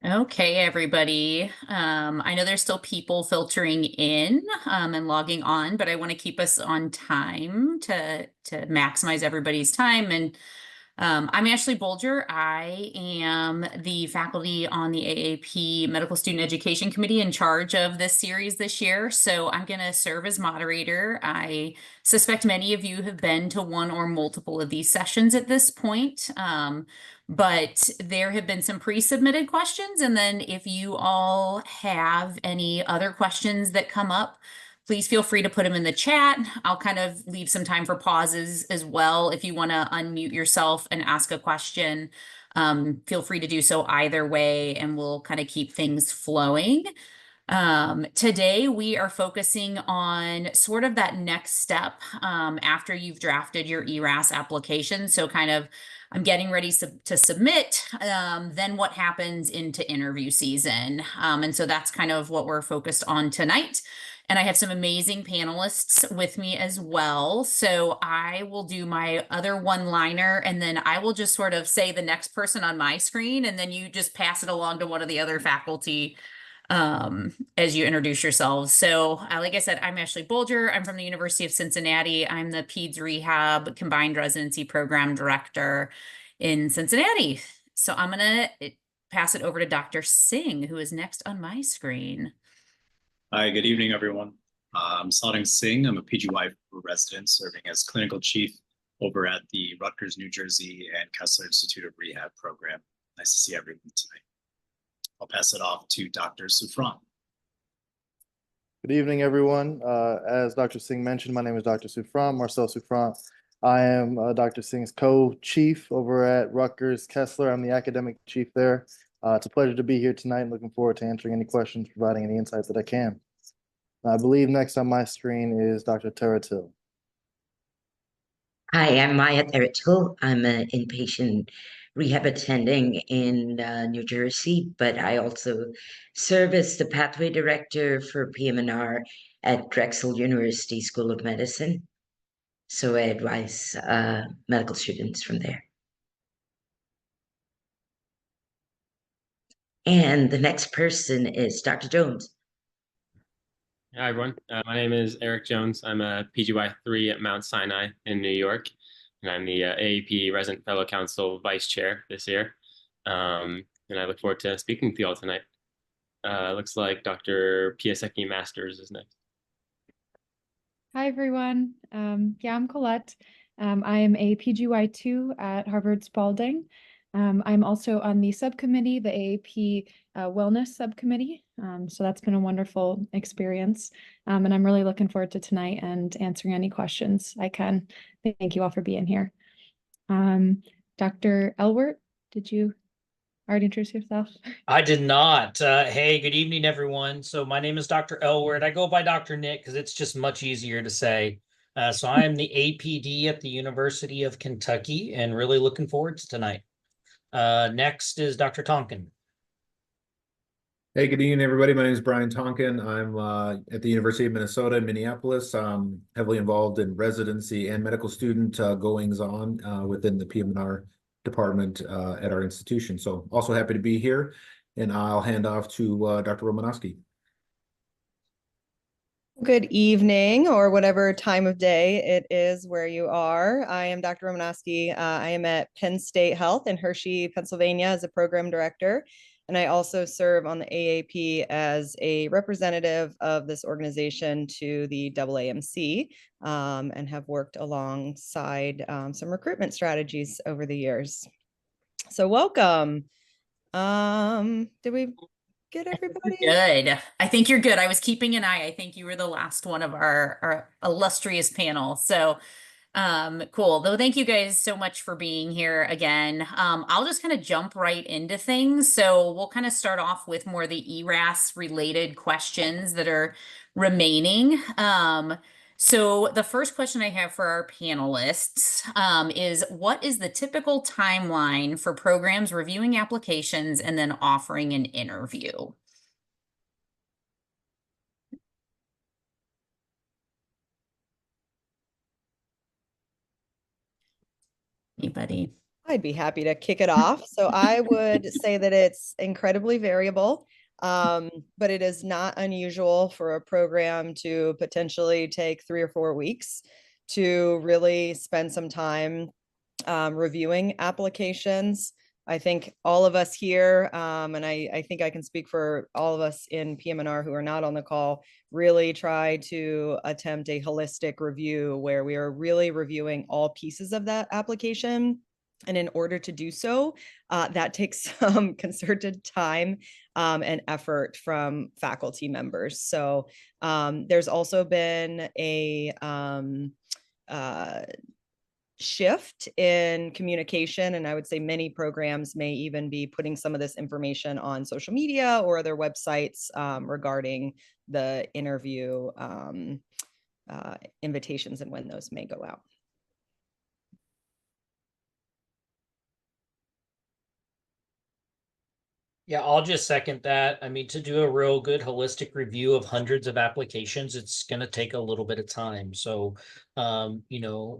Okay, everybody. I know there's still people filtering in and logging on, but I want to keep us on time to maximize everybody's time. And I'm Ashley Bolger. I am the faculty on the AAP Medical Student Education Committee in charge of this series this year. So I'm going to serve as moderator. I suspect many of you have been to one or multiple of these sessions at this point. But there have been some pre-submitted questions. And then if you all have any other questions that come up, please feel free to put them in the chat. I'll kind of leave some time for pauses as well. If you want to unmute yourself and ask a question, feel free to do so either way, and we'll kind of keep things flowing. Today we are focusing on sort of that next step after you've drafted your ERAS application. So kind of I'm getting ready to submit, then what happens into interview season. And so that's kind of what we're focused on tonight. And I have some amazing panelists with me as well. So I will do my other one-liner, and then I will just sort of say the next person on my screen, and then you just pass it along to one of the other faculty as you introduce yourselves. So, like I said, I'm Ashley Bolger. I'm from the University of Cincinnati. I'm the Peds Rehab Combined Residency Program Director in Cincinnati. So I'm going to pass it over to Dr. Singh, who is next on my screen. Hi, good evening, everyone. I'm Sadhang Singh. I'm a PGY resident serving as clinical chief over at the Rutgers, New Jersey and Kessler Institute of Rehab program. Nice to see everyone tonight. I'll pass it off to Dr. Souffrant. Good evening, everyone. As Dr. Singh mentioned, my name is Dr. Souffrant, Marcel Souffrant. I am Dr. Singh's co-chief over at Rutgers Kessler. I'm the academic chief there. It's a pleasure to be here tonight and looking forward to answering any questions, providing any insights that I can. I believe next on my screen is Dr. Tara Till. Hi, I'm Maya Theratil. I'm an inpatient rehab attending in New Jersey, but I also serve as the pathway director for PM&R at Drexel University School of Medicine. So I advise medical students from there. And the next person is Dr. Jones. Hi, everyone. My name is Eric Jones. I'm a PGY 3 at Mount Sinai in New York, and I'm the AAP Resident Fellow Council Vice Chair this year. And I look forward to speaking with you all tonight. Looks like Dr. Piasecki Masters is next. Hi, everyone. I'm Colette. I am a PGY2 at Harvard Spalding. I'm also on the subcommittee, the AAP Wellness Subcommittee. So that's been a wonderful experience. And I'm really looking forward to tonight and answering any questions I can. Thank you all for being here. Dr. Elwert, did you already introduce yourself? I did not. Hey, good evening, everyone. So my name is Dr. Elward. I go by Dr. Nick because it's just much easier to say. So I am the APD at the University of Kentucky and really looking forward to tonight. Next is Dr. Tonkin. Hey, good evening, everybody. My name is Brian Tonkin. I'm at the University of Minnesota in Minneapolis. I'm heavily involved in residency and medical student goings-on within the PM&R department at our institution. So also happy to be here, and I'll hand off to Dr. Romanowski. Good evening, or whatever time of day it is where you are. I am Dr. Romanowski. I am at Penn State Health in Hershey, Pennsylvania as a program director. And I also serve on the AAP as a representative of this organization to the AAMC and have worked alongside some recruitment strategies over the years. So welcome. Did we get everybody? Good. I think you're good. I was keeping an eye. I think you were the last one of our illustrious panel. So cool. Though, thank you guys so much for being here again. I'll just kind of jump right into things. So we'll kind of start off with more the ERAS related questions that are remaining. So the first question I have for our panelists is, what is the typical timeline for programs reviewing applications and then offering an interview? Anybody? I'd be happy to kick it off. So I would say that it's incredibly variable, but it is not unusual for a program to potentially take 3 or 4 weeks to really spend some time reviewing applications. I think all of us here, and I think I can speak for all of us in PM&R who are not on the call, really try to attempt a holistic review where we are really reviewing all pieces of that application. And in order to do so, that takes some concerted time and effort from faculty members. So there's also been a shift in communication, and I would say many programs may even be putting some of this information on social media or other websites regarding the interview invitations and when those may go out. Yeah, I'll just second that. I mean, to do a real good holistic review of hundreds of applications, it's going to take a little bit of time. So,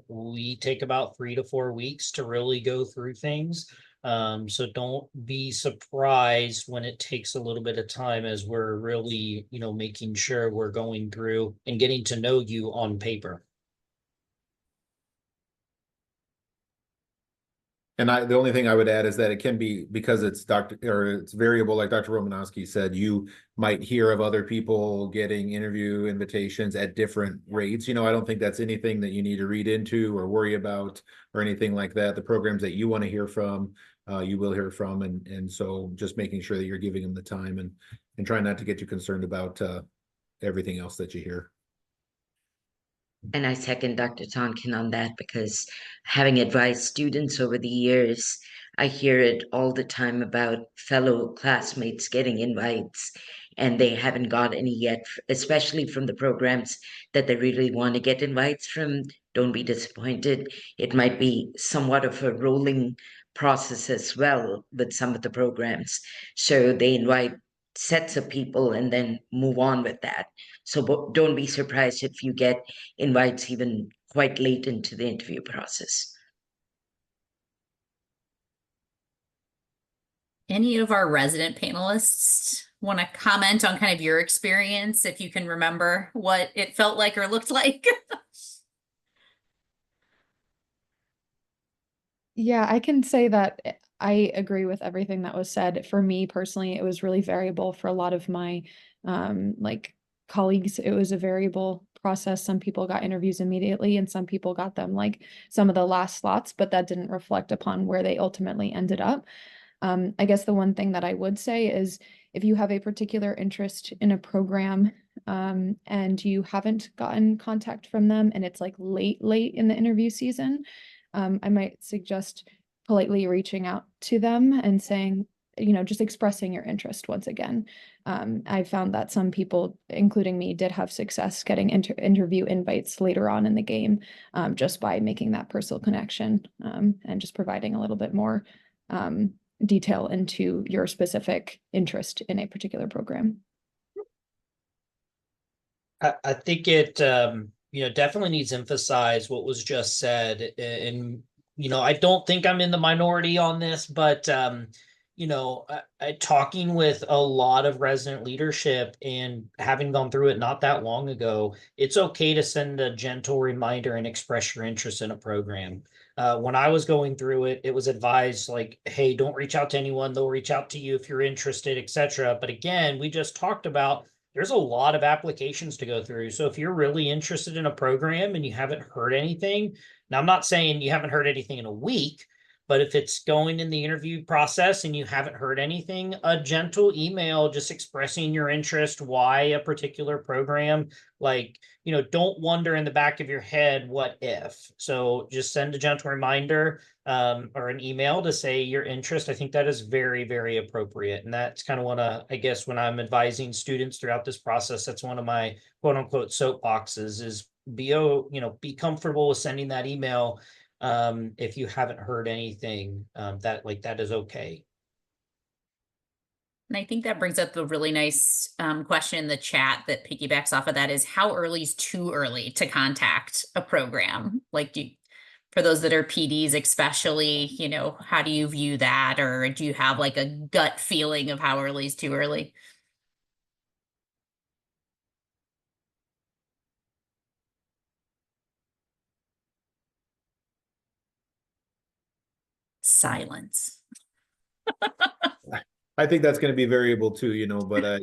we take about 3 to 4 weeks to really go through things. So don't be surprised when it takes a little bit of time as we're really, making sure we're going through and getting to know you on paper. And the only thing I would add is that it can be, because it's variable, like Dr. Romanowski said, you might hear of other people getting interview invitations at different rates. I don't think that's anything that you need to read into or worry about or anything like that. The programs that you want to hear from, you will hear from. And so just making sure that you're giving them the time and trying not to get too concerned about everything else that you hear. And I second Dr. Tonkin on that because having advised students over the years, I hear it all the time about fellow classmates getting invites and they haven't got any yet, especially from the programs that they really want to get invites from. Don't be disappointed. It might be somewhat of a rolling process as well with some of the programs. So they invite sets of people and then move on with that. So don't be surprised if you get invites even quite late into the interview process. Any of our resident panelists want to comment on kind of your experience, if you can remember what it felt like or looked like? Yeah, I can say that I agree with everything that was said. For me personally, it was really variable. For a lot of my colleagues, it was a variable process. Some people got interviews immediately and some people got them like some of the last slots, but that didn't reflect upon where they ultimately ended up. I guess the one thing that I would say is if you have a particular interest in a program and you haven't gotten contact from them and it's like late in the interview season, I might suggest politely reaching out to them and saying, just expressing your interest once again. I found that some people, including me, did have success getting interview invites later on in the game just by making that personal connection and just providing a little bit more detail into your specific interest in a particular program. I think it definitely needs to emphasize what was just said. And I don't think I'm in the minority on this, but talking with a lot of resident leadership and having gone through it not that long ago, it's okay to send a gentle reminder and express your interest in a program. When I was going through it, it was advised like, hey, don't reach out to anyone. They'll reach out to you if you're interested, etc. But again, we just talked about there's a lot of applications to go through. So if you're really interested in a program and you haven't heard anything, now I'm not saying you haven't heard anything in a week, but if it's going in the interview process and you haven't heard anything, a gentle email just expressing your interest, why a particular program, don't wonder in the back of your head, what if? So just send a gentle reminder or an email to say your interest. I think that is very, very appropriate. And that's kind of I guess when I'm advising students throughout this process, that's one of my quote unquote soapboxes is be comfortable with sending that email if you haven't heard anything, that is okay. And I think that brings up a really nice question in the chat that piggybacks off of that is how early is too early to contact a program? Like, for those that are PDs especially, you know, how do you view that? Or do you have like a gut feeling of how early is too early? Silence. I think that's going to be variable too, you know, but I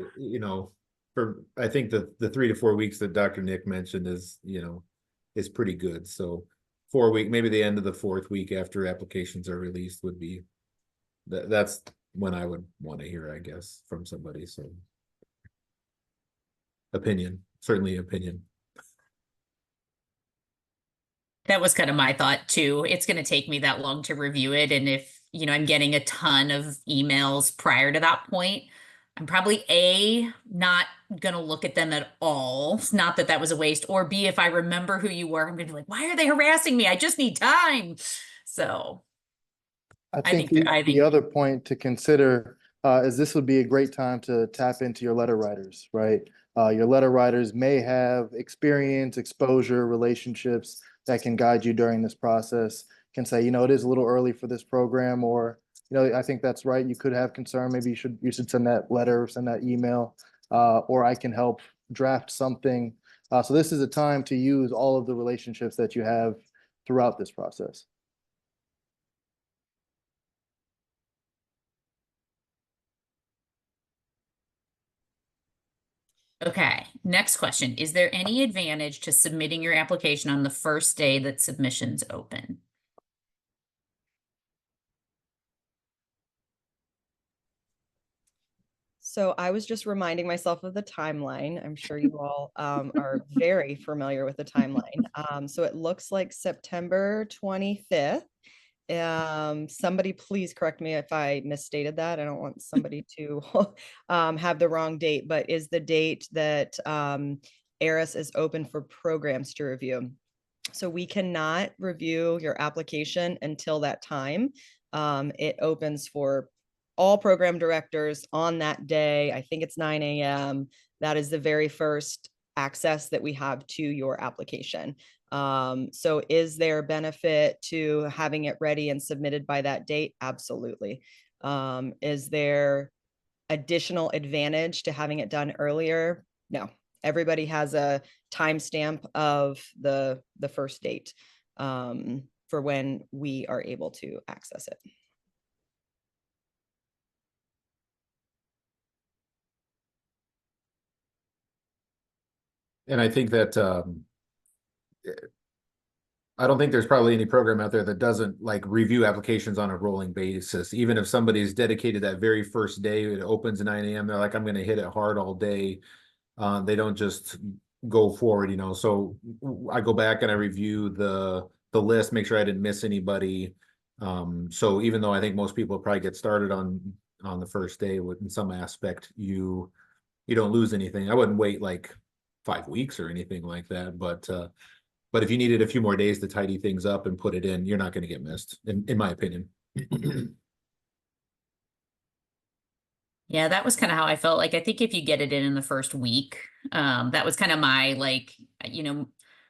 think the 3 to 4 weeks that Dr. Nick mentioned is pretty good. So 4 week, maybe the end of the 4th week after applications are released would be that's when I would want to hear, I guess, from somebody. So certainly opinion. That was kind of my thought too. It's going to take me that long to review it. And if, you know, I'm getting a ton of emails prior to that point, I'm probably not going to look at them at all. It's not that that was a waste. Or B, if I remember who you were, I'm going to be like, why are they harassing me? I just need time. So I think the other point to consider is this would be a great time to tap into your letter writers, right? Your letter writers may have experience, exposure, relationships that can guide you during this process, can say, you know, it is a little early for this program, or, you know, I think that's right. You could have concern. Maybe you should send that letter, send that email, or I can help draft something. So this is a time to use all of the relationships that you have throughout this process. Okay, next question. Is there any advantage to submitting your application on the first day that submissions open? So I was just reminding myself of the timeline. I'm sure you all are very familiar with the timeline. So it looks like September 25th. Somebody please correct me if I misstated that. I don't want somebody to have the wrong date, but is the date that ARIS is open for programs to review. So we cannot review your application until that time. It opens for all program directors on that day. I think it's 9 a.m. That is the very first access that we have to your application. So is there benefit to having it ready and submitted by that date? Absolutely. Is there additional advantage to having it done earlier? No. Everybody has a timestamp of the first date for when we are able to access it. And I think that I don't think there's probably any program out there that doesn't like review applications on a rolling basis. Even if somebody's dedicated that very first day, it opens at 9 a.m. They're like, I'm going to hit it hard all day. They don't just go forward, you know. So I go back and I review the list, make sure I didn't miss anybody. So even though I think most people probably get started on the first day with in some aspect, you don't lose anything. I wouldn't wait like 5 weeks or anything like that, but if you needed a few more days to tidy things up and put it in, you're not going to get missed, in my opinion. Yeah, that was kind of how I felt. Like, I think if you get it in the first week, that was kind of my, like, you know,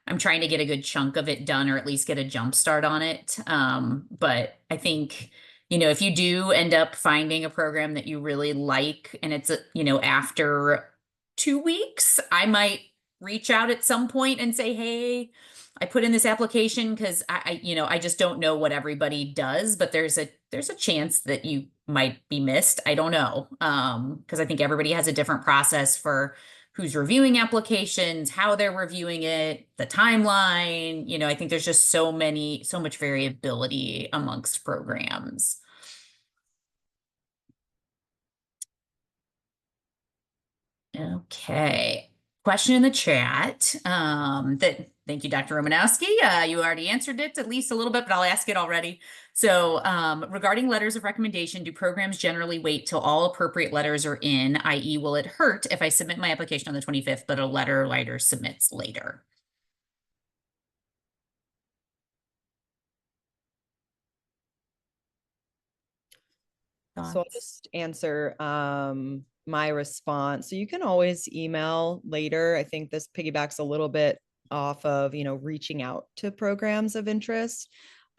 I'm trying to get a good chunk of it done or at least get a jump start on it. But I think, you know, if you do end up finding a program that you really like and it's, you know, after 2 weeks, I might reach out at some point and say, hey, I put in this application because you know, I just don't know what everybody does, but there's a chance that you might be missed. I don't know. Because I think everybody has a different process for who's reviewing applications, how they're reviewing it, the timeline. You know, I think there's just so much variability amongst programs. Okay. Question in the chat. Thank you, Dr. Romanowski. You already answered it at least a little bit, but I'll ask it already. So, regarding letters of recommendation, do programs generally wait till all appropriate letters are in, i.e., will it hurt if I submit my application on the 25th, but a letter writer submits later? So I'll Thoughts? just answer my response. So you can always email later. I think this piggybacks a little bit off of, reaching out to programs of interest.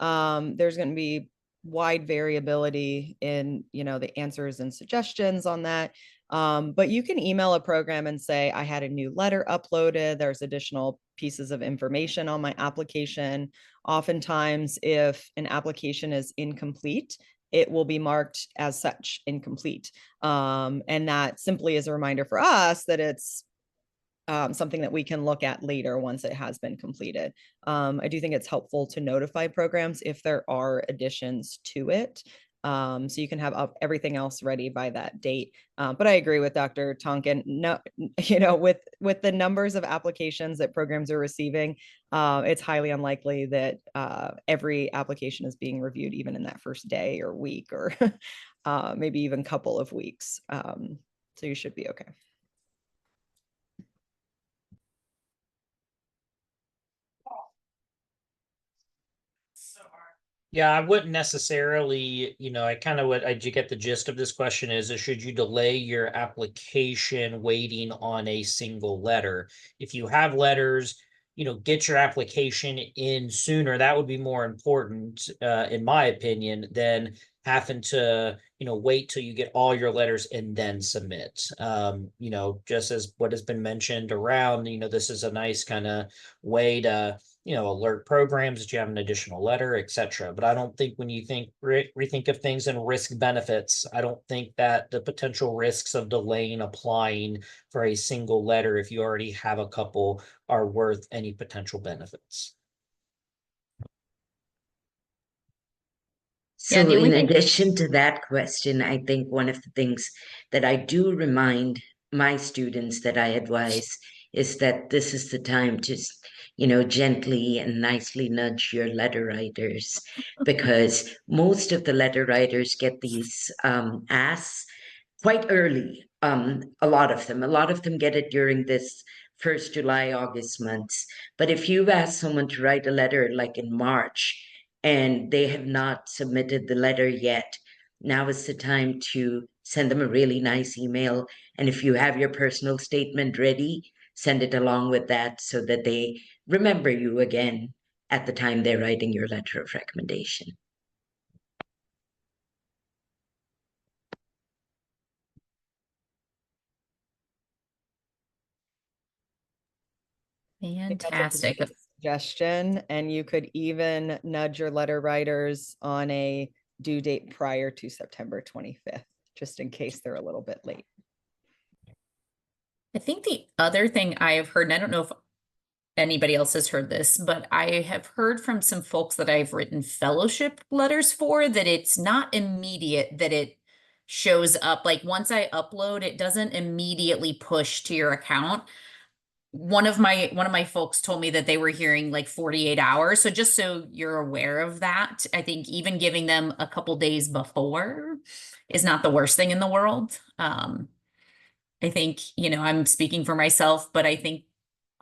There's going to be wide variability in, the answers and suggestions on that. But you can email a program and say, I had a new letter uploaded. There's additional pieces of information on my application. Oftentimes, if an application is incomplete, it will be marked as such incomplete. And that simply is a reminder for us that it's something that we can look at later once it has been completed. I do think it's helpful to notify programs if there are additions to it. So you can have everything else ready by that date. But I agree with Dr. Tonkin. No, with the numbers of applications that programs are receiving, it's highly unlikely that every application is being reviewed even in that first day or week or maybe even couple of weeks. So you should be okay. Yeah, I wouldn't necessarily, I kind of what I get the gist of this question is should you delay your application waiting on a single letter? If you have letters, get your application in sooner. That would be more important, in my opinion, than having to, wait till you get all your letters and then submit. Just as what has been mentioned around, this is a nice kind of way to alert programs that you have an additional letter, etc. But I don't think when you rethink of things and risk benefits, I don't think that the potential risks of delaying applying for a single letter, if you already have a couple, are worth any potential benefits. So the only in thing, addition to that question, I think one of the things that I do remind my students that I advise is that this is the time to, gently and nicely nudge your letter writers, because most of the letter writers get these asks quite early. A lot of them get it during this first July, August months. But if you've asked someone to write a letter like in March, and they have not submitted the letter yet, now is the time to send them a really nice email. And if you have your personal statement ready, send it along with that so that they remember you again at the time they're writing your letter of recommendation. fantastic. Suggestion, and you could even nudge your letter writers on a due date prior to September 25th, just in case they're a little bit late. I think the other thing I have heard, and I don't know if anybody else has heard this, but I have heard from some folks that I've written fellowship letters for that it's not immediate that it shows up. Like once I upload, it doesn't immediately push to your account. One of my folks told me that they were hearing like 48 hours. So just so you're aware of that, I think even giving them a couple days before is not the worst thing in the world. I think, I'm speaking for myself, but I think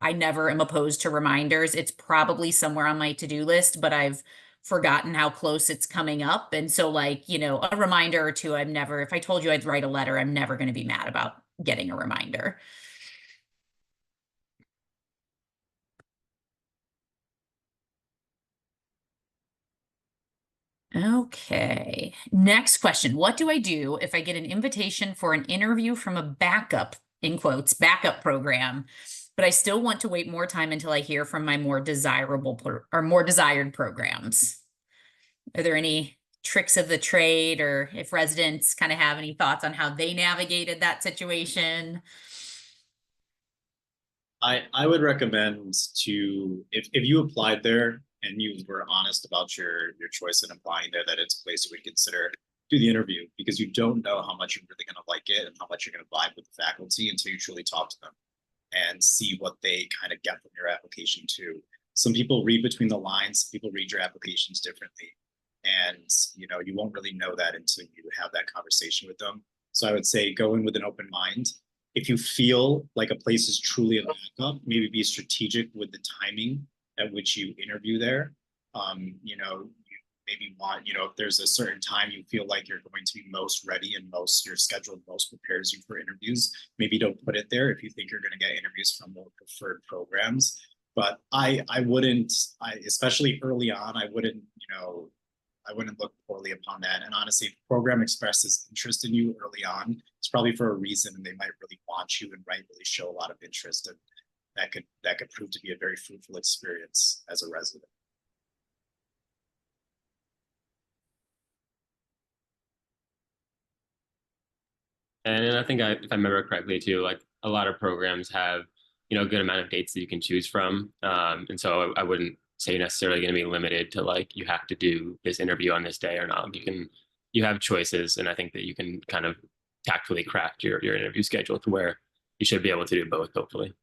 I never am opposed to reminders. It's probably somewhere on my to-do list, but I've forgotten how close it's coming up. And so like, a reminder or two, if I told you I'd write a letter, I'm never going to be mad about getting a reminder. Okay, next question. What do I do if I get an invitation for an interview from a backup, in quotes, backup program, but I still want to wait more time until I hear from my more desirable or more desired programs? Are there any tricks of the trade, or if residents kind of have any thoughts on how they navigated that situation? I would recommend to, if you applied there and you were honest about your choice in applying there, that it's a place you would consider, do the interview, because you don't know how much you're really going to like it and how much you're going to vibe with the faculty until you truly talk to them and see what they kind of get from your application too. Some people read between the lines, some people read your applications differently. And you won't really know that until you have that conversation with them. So I would say go in with an open mind. If you feel like a place is truly a backup, maybe be strategic with the timing at which you interview there. You maybe want, if there's a certain time you feel like you're going to be most ready and your schedule most prepares you for interviews, maybe don't put it there if you think you're going to get interviews from more preferred programs. But I wouldn't, especially early on, I wouldn't, I wouldn't look poorly upon that. And honestly, if the program expresses interest in you early on, it's probably for a reason, and they might really want you and might really show a lot of interest, and that could prove to be a very fruitful experience as a resident. And I think if I remember correctly too, like a lot of programs have, a good amount of dates that you can choose from. And so I wouldn't say necessarily going to be limited to like, you have to do this interview on this day or not. You have choices. And I think that you can kind of tactfully craft your interview schedule to where you should be able to do both, hopefully.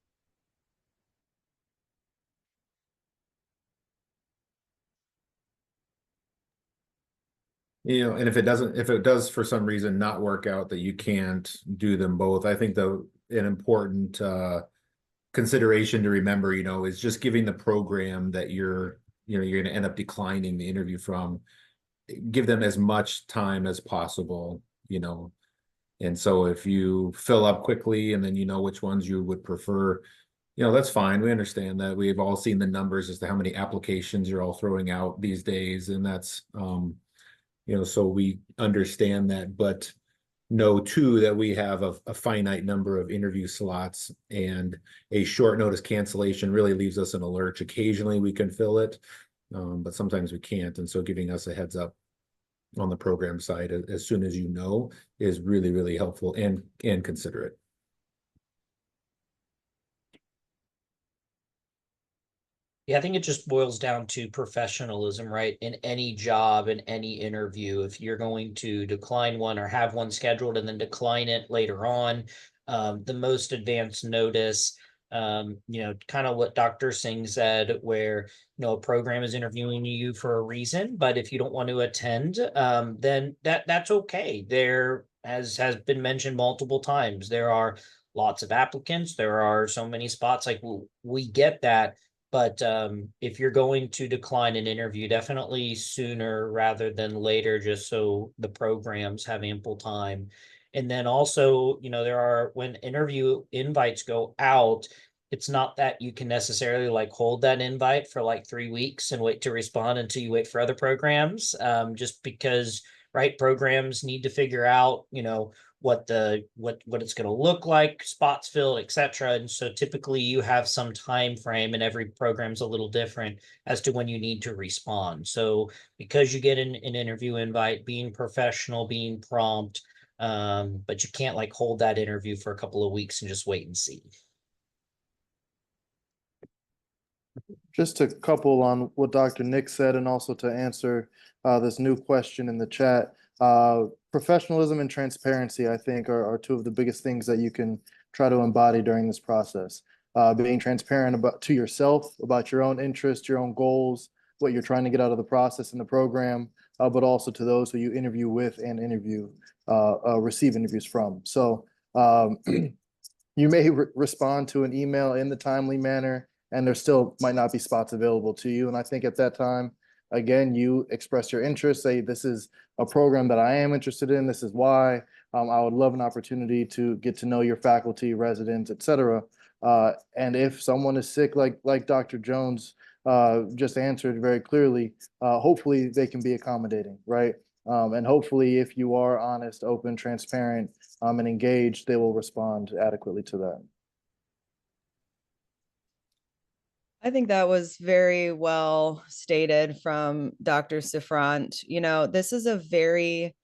And if it does for some reason not work out that you can't do them both, I think an important consideration to remember, is just giving the program that you're going to end up declining the interview from, give them as much time as possible, and so if you fill up quickly and then which ones you would prefer, that's fine. We understand that. We've all seen the numbers as to how many applications you're all throwing out these days, and that's so we understand that, but know too that we have a finite number of interview slots, and a short notice cancellation really leaves us in a lurch. Occasionally we can fill it, but sometimes we can't. And so giving us a heads up on the program side as soon as is really, really helpful and considerate. Yeah, I think it just boils down to professionalism, right? In any job, in any interview, if you're going to decline one or have one scheduled and then decline it later on, the most advanced notice, kind of what Dr. Singh said, where, a program is interviewing you for a reason, but if you don't want to attend, then that's okay. There, as has been mentioned multiple times, there are lots of applicants. There are so many spots, like we get that. But if you're going to decline an interview, definitely sooner rather than later, just so the programs have ample time. And then also, when interview invites go out, it's not that you can necessarily like hold that invite for like 3 weeks and wait to respond until you wait for other programs. Just because, right, programs need to figure out, what it's going to look like, spots filled, etc. And so typically you have some time frame, and every program's a little different as to when you need to respond. So because you get an interview invite, being professional, being prompt, but you can't like hold that interview for a couple of weeks and just wait and see. Just a couple on what Dr. Nick said, and also to answer this new question in the chat. Professionalism and transparency, I think, are two of the biggest things that you can try to embody during this process. Being transparent to yourself, about your own interests, your own goals, what you're trying to get out of the process in the program, but also to those who you interview with and receive interviews from. So you may respond to an email in the timely manner, and there still might not be spots available to you. And I think at that time, again, you express your interest, say, this is a program that I am interested in. This is why. I would love an opportunity to get to know your faculty, residents, et cetera. And if someone is sick, like Dr. Jones just answered very clearly, hopefully they can be accommodating, right? And hopefully if you are honest, open, transparent, and engaged, they will respond adequately to that. I think that was very well stated from Dr. Sifrant. This is a very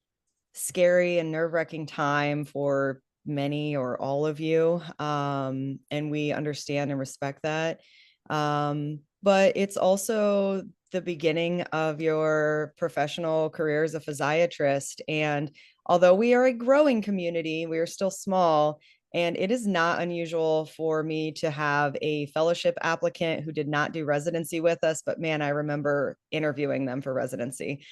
scary and nerve-wracking time for many or all of you. And we understand and respect that. But it's also the beginning of your professional career as a physiatrist. And although we are a growing community, we are still small. And it is not unusual for me to have a fellowship applicant who did not do residency with us, but man, I remember interviewing them for residency.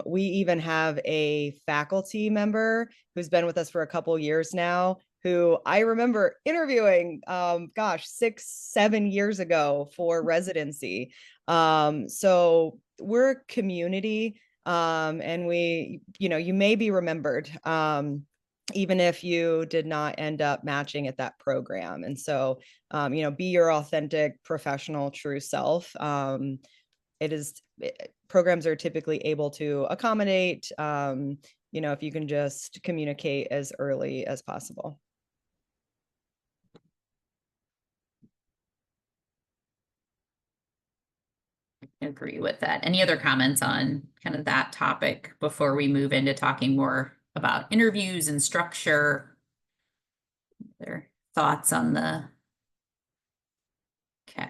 We even have a faculty member who's been with us for a couple of years now, who I remember interviewing, 6-7 years ago for residency. So we're a community, and you may be remembered. even if you did not end up matching at that program. And so, be your authentic, professional, true self. Programs are typically able to accommodate, if you can just communicate as early as possible. Agree with that. Any other comments on kind of that topic before we move into talking more about interviews and structure? Their thoughts on the. Okay.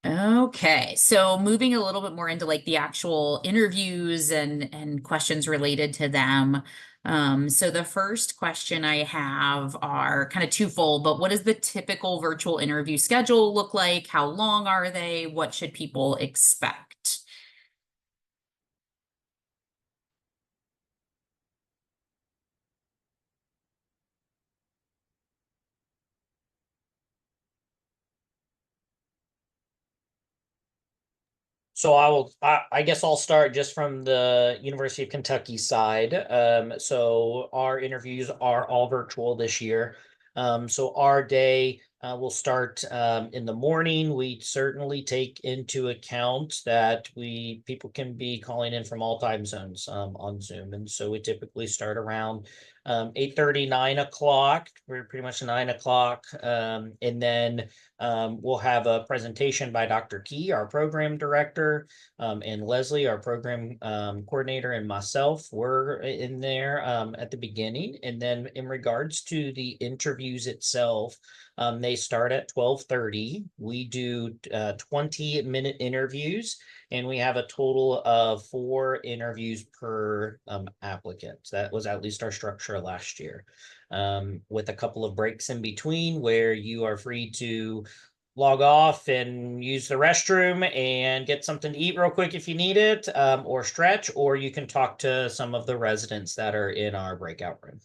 Okay, so moving a little bit more into like the actual interviews and questions related to them. So the first question I have are kind of twofold, but what does the typical virtual interview schedule look like? How long are they? What should people expect? So I guess I'll start just from the University of Kentucky side. So our interviews are all virtual this year. So our day will start in the morning. We certainly take into account that people can be calling in from all time zones on Zoom. And so we typically start around 8:30, 9 o'clock. We're pretty much 9 o'clock. And then we'll have a presentation by Dr. Key, our program director, and Leslie, our program coordinator, and myself were in there at the beginning. And then in regards to the interviews itself, they start at 12:30. We do 20-minute interviews, and we have a total of 4 interviews per applicant. That was at least our structure last year, with a couple of breaks in between where you are free to log off and use the restroom and get something to eat real quick if you need it, or stretch, or you can talk to some of the residents that are in our breakout room.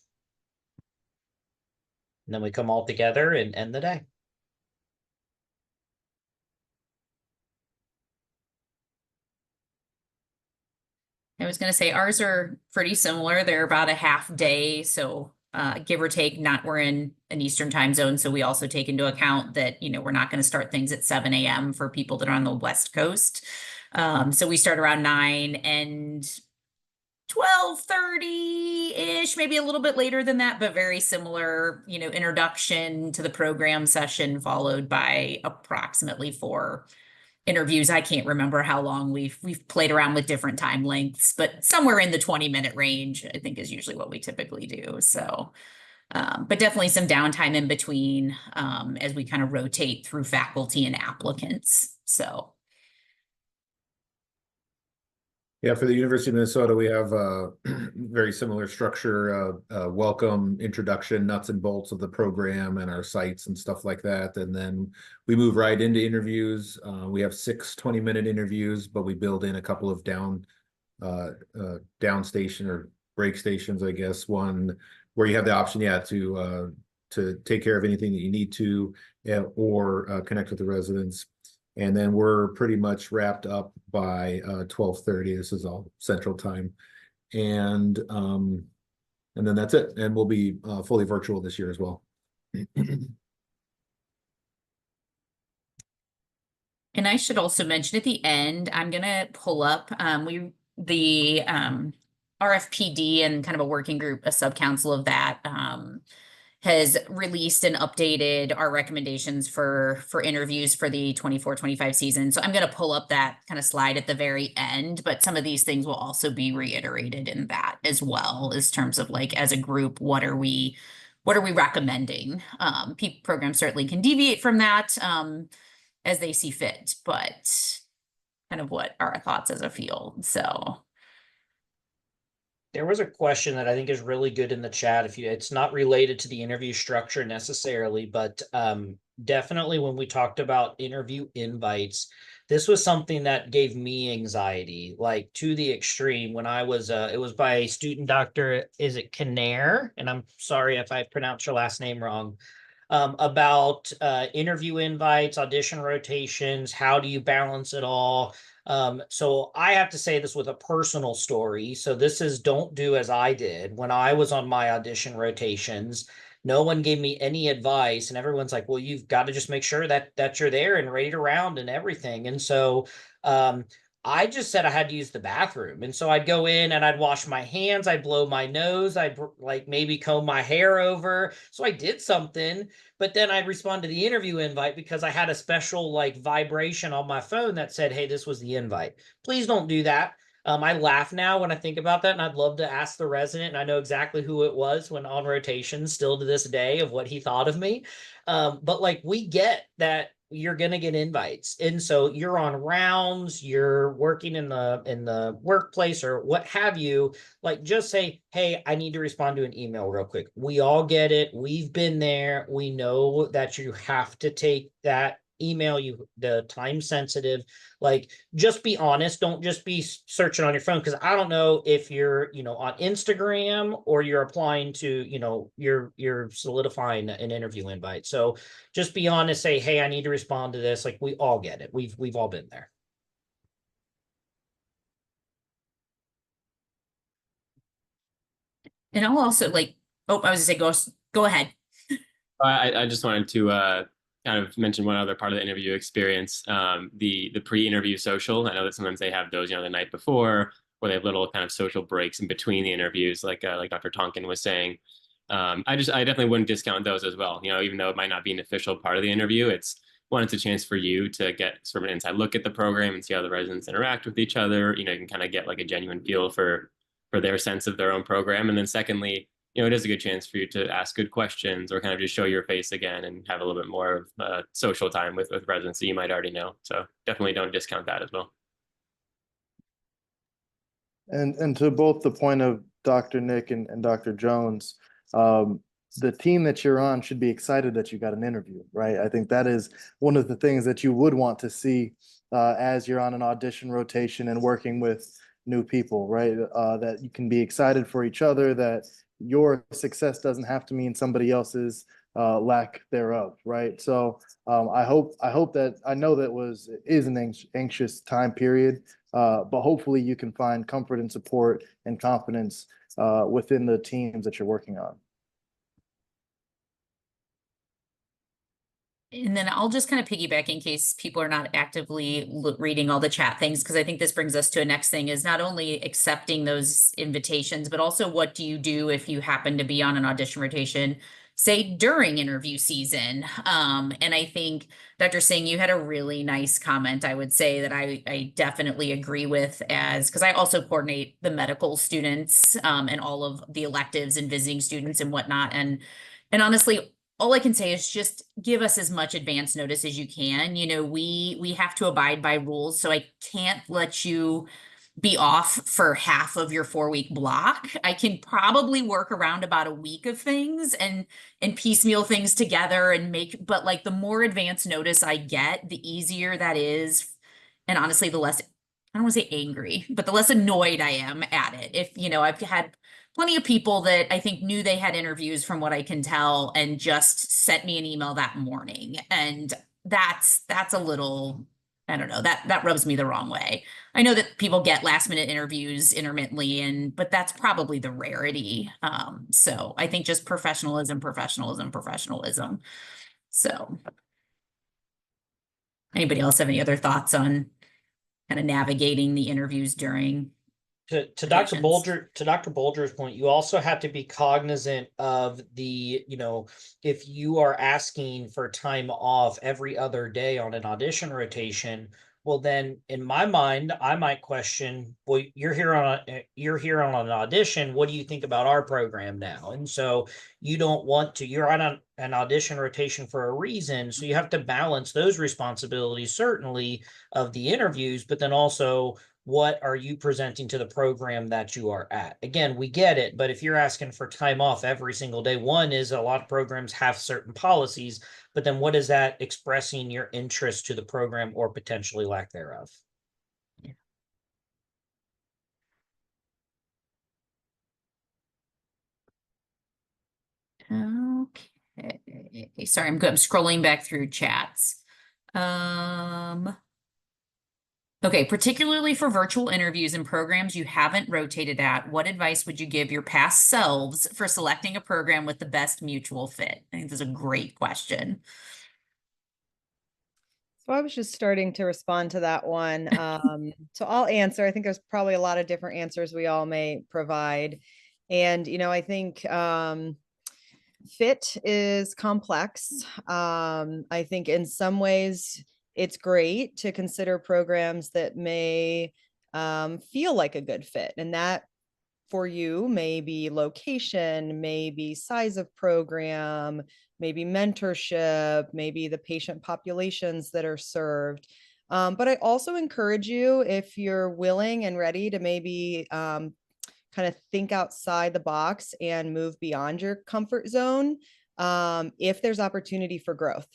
And then we come all together and end the day. I was going to say ours are pretty similar. They're about a half day. So give or take, we're in an Eastern time zone. So we also take into account that, we're not going to start things at 7 a.m. for people that are on the West Coast. So we start around 9 and 12:30-ish, maybe a little bit later than that, but very similar, introduction to the program session followed by approximately 4 interviews. I can't remember how long we've played around with different time lengths, but somewhere in the 20-minute range, I think is usually what we typically do. So, but definitely some downtime in between as we kind of rotate through faculty and applicants. So. Yeah, for the University of Minnesota, we have a very similar structure, welcome, introduction, nuts and bolts of the program and our sites and stuff like that. And then we move right into interviews. We have 6 20-minute interviews, but we build in a couple of down station or break stations, I guess. One where you have the option, to take care of anything that you need to, or connect with the residents. And then we're pretty much wrapped up by 12:30. This is all Central Time, and then that's it. And we'll be fully virtual this year as well. And I should also mention at the end, I'm gonna pull up the RFPD and kind of a working group, a sub-council of that has released and updated our recommendations for interviews for the 24-25 season. So I'm going to pull up that kind of slide at the very end, but some of these things will also be reiterated in that as well, as terms of like, as a group, what are we recommending? Programs certainly can deviate from that as they see fit, but kind of what are our thoughts as a field. So. There was a question that I think is really good in the chat. It's not related to the interview structure necessarily, but definitely when we talked about interview invites, this was something that gave me anxiety, like to the extreme when I was, it was by a student doctor, is it Kinnair? And I'm sorry if I pronounced your last name wrong. About interview invites, audition rotations, how do you balance it all? So I have to say this with a personal story. So this is don't do as I did when I was on my audition rotations. No one gave me any advice, and everyone's like, well, you've got to just make sure that you're there and ready to round and everything. And so I just said I had to use the bathroom. And so I'd go in and I'd wash my hands, I'd blow my nose, I'd like maybe comb my hair over. So I did something, but then I'd respond to the interview invite because I had a special like vibration on my phone that said, hey, this was the invite. Please don't do that. I laugh now when I think about that, and I'd love to ask the resident, and I know exactly who it was when on rotation, still to this day, of what he thought of me. But like we get that you're going to get invites, and so you're on rounds, you're working in the workplace or what have you. Like just say, hey, I need to respond to an email real quick. We all get it, we've been there, we know that you have to take that email, you the time sensitive. Like just be honest, don't just be searching on your phone, because I don't know if you're on Instagram or you're applying to you're solidifying an interview invite. So just be honest, say, hey, I need to respond to this. Like we all get it, we've all been there. And I'll also like, oh, I was gonna say, go ahead. I just wanted to kind of mention one other part of the interview experience, the pre-interview social. I know that sometimes they have those, the night before, or they have little kind of social breaks in between the interviews, like Dr. Tonkin was saying. I definitely wouldn't discount those as well. Even though it might not be an official part of the interview, it's a chance for you to get sort of an inside look at the program and see how the residents interact with each other. You can kind of get like a genuine feel for their sense of their own program. And then secondly, it is a good chance for you to ask good questions or kind of just show your face again and have a little bit more of social time with residents that you might already know. So definitely don't discount that as well. And to both the point of Dr. Nick and Dr. Jones, the team that you're on should be excited that you got an interview, right? I think that is one of the things that you would want to see as you're on an audition rotation and working with new people, right? That you can be excited for each other, that your success doesn't have to mean somebody else's lack thereof, right? So I hope that I know that is an anxious time period, but hopefully you can find comfort and support and confidence within the teams that you're working on. And then I'll just kind of piggyback in case people are not actively reading all the chat things, because I think this brings us to a next thing, is not only accepting those invitations, but also what do you do if you happen to be on an audition rotation, say during interview season. And I think Dr. Singh, you had a really nice comment, I would say, that I definitely agree with, because I also coordinate the medical students and all of the electives and visiting students and whatnot. And honestly, all I can say is just give us as much advance notice as you can. We have to abide by rules, so I can't let you be off for half of your 4-week block. I can probably work around about a week of things and piecemeal things together but like the more advance notice I get, the easier that is. And honestly, the less, I don't want to say angry, but the less annoyed I am at it. If, I've had plenty of people that I think knew they had interviews from what I can tell and just sent me an email that morning. And that's a little, I don't know, that rubs me the wrong way. I know that people get last minute interviews intermittently, but that's probably the rarity. So I think just professionalism. So anybody else have any other thoughts on kind of navigating the interviews during? To Dr. Bolger's point, you also have to be cognizant of the, if you are asking for time off every other day on an audition rotation, well, then in my mind, I might question, well, you're here on an audition. What do you think about our program now? And so you don't want to, you're on an audition rotation for a reason. So you have to balance those responsibilities, certainly of the interviews, but then also what are you presenting to the program that you are at? Again, we get it, but if you're asking for time off every single day, one is a lot of programs have certain policies, but then what is that expressing your interest to the program or potentially lack thereof? Yeah. Okay. Sorry, I'm scrolling back through chats. Okay, particularly for virtual interviews and programs you haven't rotated at, what advice would you give your past selves for selecting a program with the best mutual fit? I think that's a great question. So I was just starting to respond to that one. So I'll answer. I think there's probably a lot of different answers we all may provide. And, I think fit is complex. I think in some ways it's great to consider programs that may feel like a good fit. And that for you, maybe location, maybe size of program, maybe mentorship, maybe the patient populations that are served. But I also encourage you, if you're willing and ready to maybe kind of think outside the box and move beyond your comfort zone, if there's opportunity for growth.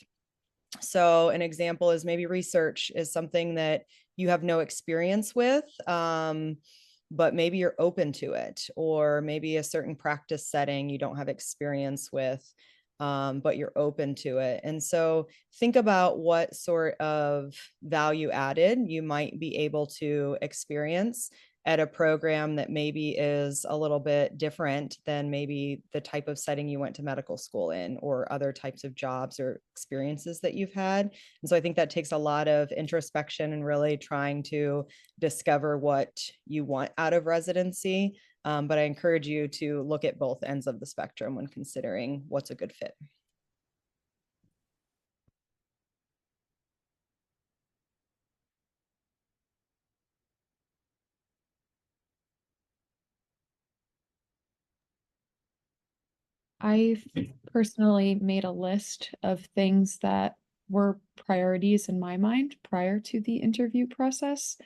So an example is maybe research is something that you have no experience with, but maybe you're open to it, or maybe a certain practice setting you don't have experience with, but you're open to it. And so think about what sort of value added you might be able to experience at a program that maybe is a little bit different than maybe the type of setting you went to medical school in, or other types of jobs or experiences that you've had. And so I think that takes a lot of introspection and really trying to discover what you want out of residency. But I encourage you to look at both ends of the spectrum when considering what's a good fit. I've personally made a list of things that were priorities in my mind prior to the interview process.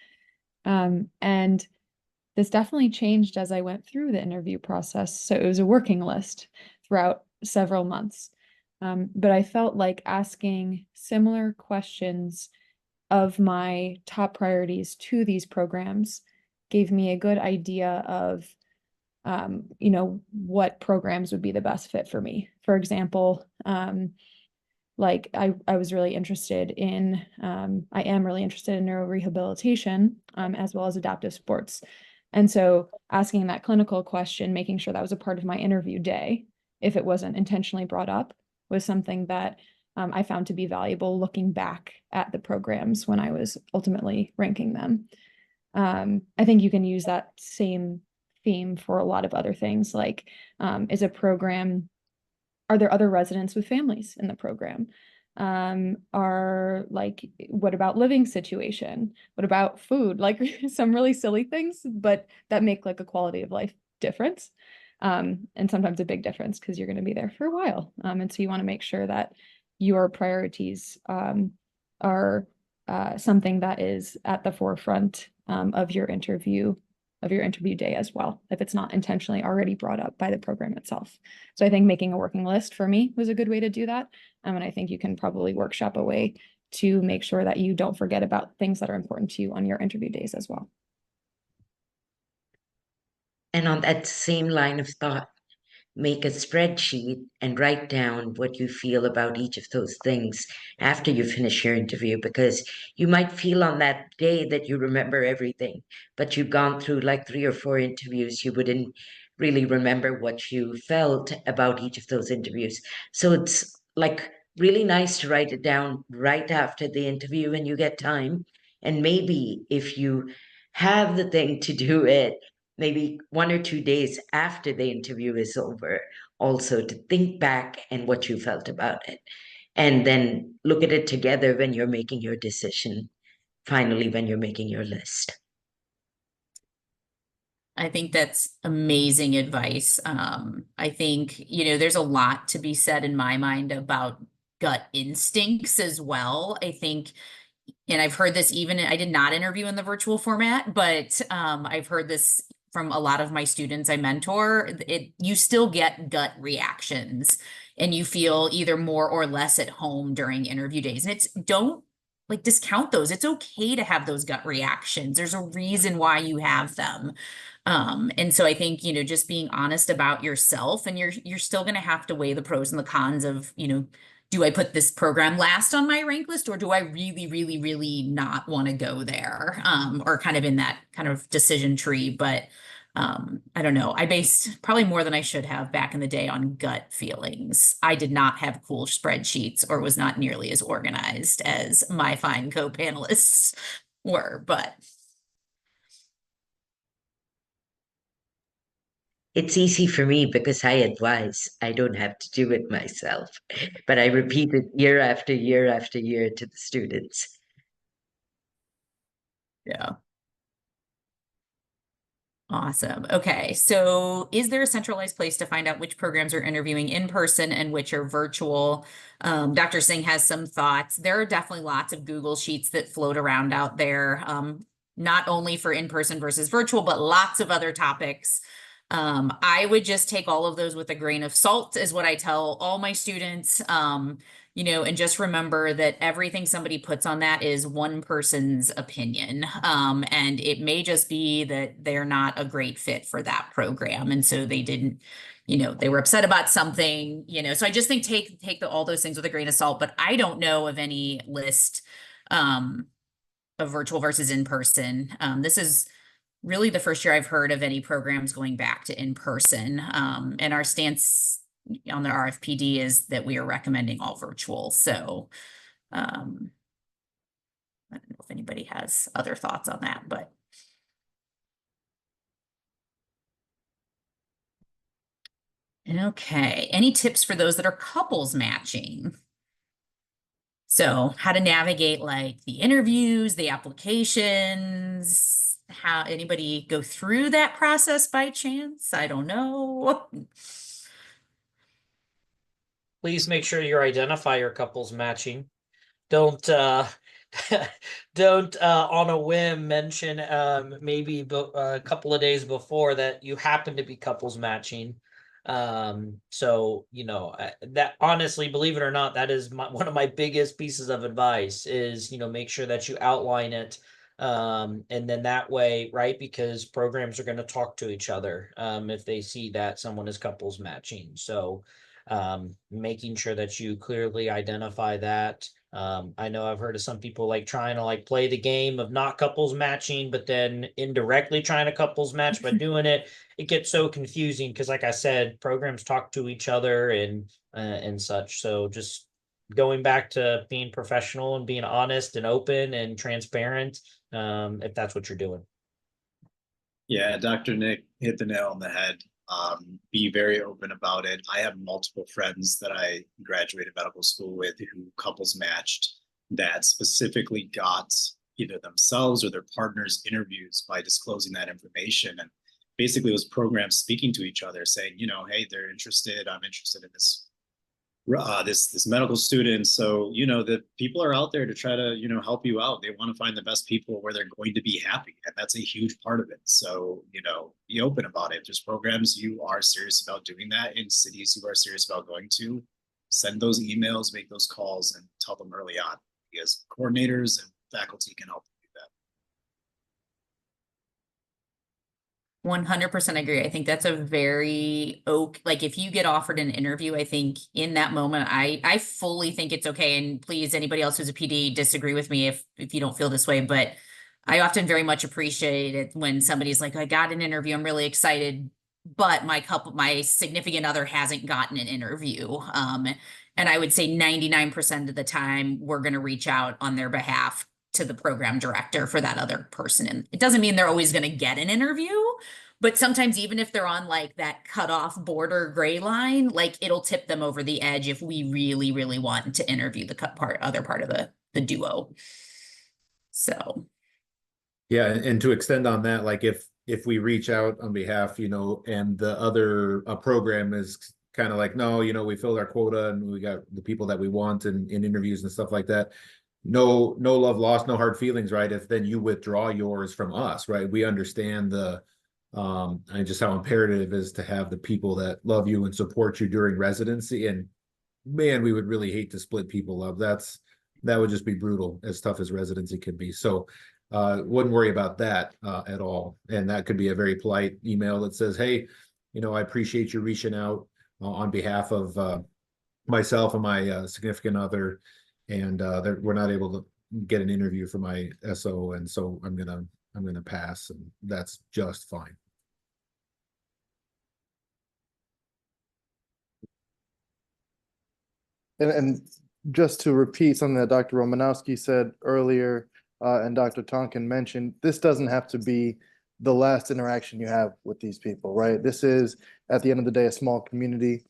And this definitely changed as I went through the interview process. So it was a working list throughout several months. But I felt like asking similar questions of my top priorities to these programs gave me a good idea of what programs would be the best fit for me. For example, like I was really interested in, I am really interested in neurorehabilitation, as well as adaptive sports. And so asking that clinical question, making sure that was a part of my interview day, if it wasn't intentionally brought up, was something that I found to be valuable looking back at the programs when I was ultimately ranking them. I think you can use that same theme for a lot of other things, like is a program, are there other residents with families in the program? What about living situation? What about food? Like some really silly things, but that make like a quality of life difference. And sometimes a big difference because you're going to be there for a while. And so you want to make sure that your priorities are something that is at the forefront of your interview day as well, if it's not intentionally already brought up by the program itself. So I think making a working list for me was a good way to do that. And I think you can probably workshop a way to make sure that you don't forget about things that are important to you on your interview days as well. And on that same line of thought, make a spreadsheet and write down what you feel about each of those things after you finish your interview, because you might feel on that day that you remember everything, but you've gone through like 3 or 4 interviews, you wouldn't really remember what you felt about each of those interviews. So it's like really nice to write it down right after the interview when you get time. And maybe if you have the thing to do it, maybe 1 or 2 days after the interview is over, also to think back and what you felt about it. And then look at it together when you're making your decision, finally, when you're making your list. I think that's amazing advice. I think, there's a lot to be said in my mind about gut instincts as well. I think, and I've heard this even, I did not interview in the virtual format, but I've heard this from a lot of my students I mentor. You still get gut reactions and you feel either more or less at home during interview days. And don't like discount those. It's okay to have those gut reactions. There's a reason why you have them. And so I think, just being honest about yourself, and you're still going to have to weigh the pros and the cons of, do I put this program last on my rank list, or do I really, really, really not want to go there? Or kind of in that kind of decision tree. But I don't know. I based probably more than I should have back in the day on gut feelings. I did not have cool spreadsheets or was not nearly as organized as my fine co-panelists were, but It's easy for me because I advise. I don't have to do it myself, but I repeat it year after year after year to the students. yeah. Awesome. Okay. So is there a centralized place to find out which programs are interviewing in person and which are virtual? Dr. Singh has some thoughts. There are definitely lots of Google Sheets that float around out there, not only for in-person versus virtual, but lots of other topics. I would just take all of those with a grain of salt, is what I tell all my students. And just remember that everything somebody puts on that is one person's opinion. And it may just be that they're not a great fit for that program. And so they didn't, they were upset about something, so I just think take all those things with a grain of salt, but I don't know of any list, of virtual versus in person. This is really the first year I've heard of any programs going back to in person. And our stance on the RFPD is that we are recommending all virtual. So I don't know if anybody has other thoughts on that, but. Okay, any tips for those that are couples matching? So how to navigate like the interviews, the applications, how anybody go through that process by chance? I don't know. Please make sure your identifier couples matching. Don't don't on a whim mention maybe a couple of days before that you happen to be couples matching. So that honestly, believe it or not, that is one of my biggest pieces of advice is make sure that you outline it, and then that way, right, because programs are going to talk to each other if they see that someone is couples matching. So making sure that you clearly identify that. I know I've heard of some people like trying to like play the game of not couples matching, but then indirectly trying to couples match by doing it. It gets so confusing because, like I said, programs talk to each other and such. So just going back to being professional and being honest and open and transparent, if that's what you're doing. Yeah, Dr. Nick hit the nail on the head. Be very open about it. I have multiple friends that I graduated medical school with who couples matched that specifically got either themselves or their partners interviews by disclosing that information. And basically it was programs speaking to each other saying, hey, they're interested. I'm interested in this this medical student. So the people are out there to try to help you out. They want to find the best people where they're going to be happy, and that's a huge part of it. So be open about it. If there's programs you are serious about doing that in cities you are serious about going to, send those emails, make those calls, and tell them early on, because coordinators and faculty can help. 100% agree. I think that's a very like if you get offered an interview, I think in that moment, I fully think it's okay. And please, anybody else who's a PD, disagree with me if you don't feel this way, but I often very much appreciate it when somebody's like, I got an interview, I'm really excited, but my significant other hasn't gotten an interview. And I would say 99% of the time, we're going to reach out on their behalf to the program director for that other person. And it doesn't mean they're always going to get an interview, but sometimes even if they're on like that cutoff border gray line, like it'll tip them over the edge if we really, really want to interview the other part of the duo. So. Yeah, and to extend on that, like if we reach out on behalf, and the other program is kind of like, no, we filled our quota and we got the people that we want in interviews and stuff like that. No love lost, no hard feelings, right? If then you withdraw yours from us, right? We understand and just how imperative it is to have the people that love you and support you during residency. And man, we would really hate to split people up. That would just be brutal, as tough as residency could be. So wouldn't worry about that at all. And that could be a very polite email that says, hey, I appreciate you reaching out on behalf of myself and my significant other, and we're not able to get an interview for my SO, and so I'm gonna pass, and that's just fine. And just to repeat something that Dr. Romanowski said earlier, and Dr. Tonkin mentioned, this doesn't have to be the last interaction you have with these people, right? This is, at the end of the day, a small community.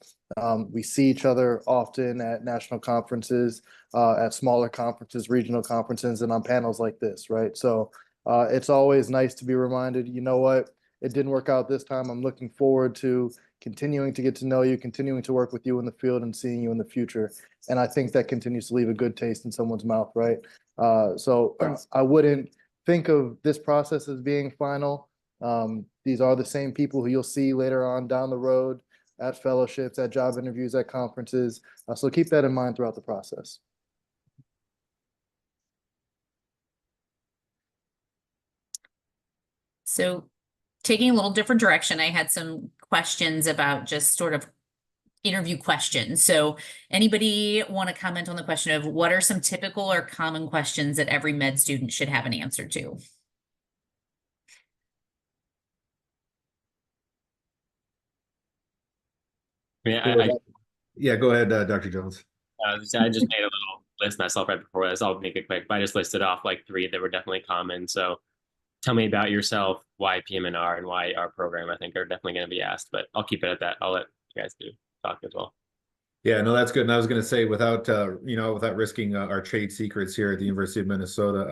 We see each other often at national conferences, at smaller conferences, regional conferences, and on panels like this, right? So it's always nice to be reminded, you know what, it didn't work out this time. I'm looking forward to continuing to get to know you, continuing to work with you in the field and seeing you in the future. And I think that continues to leave a good taste in someone's mouth, right? So I wouldn't think of this process as being final. These are the same people who you'll see later on down the road at fellowships, at job interviews, at conferences. So keep that in mind throughout the process. So taking a little different direction, I had some questions about just sort of interview questions. So anybody want to comment on the question of what are some typical or common questions that every med student should have an answer to? Yeah, go ahead, Dr. Jones. I just made a little list myself right before this. I'll make it quick, but I just listed off like 3 that were definitely common. So tell me about yourself, why PM&R, and why our program, I think, are definitely going to be asked, but I'll keep it at that. I'll let you guys talk as well. Yeah, no, that's good. And I was going to say, without without risking our trade secrets here at the University of Minnesota,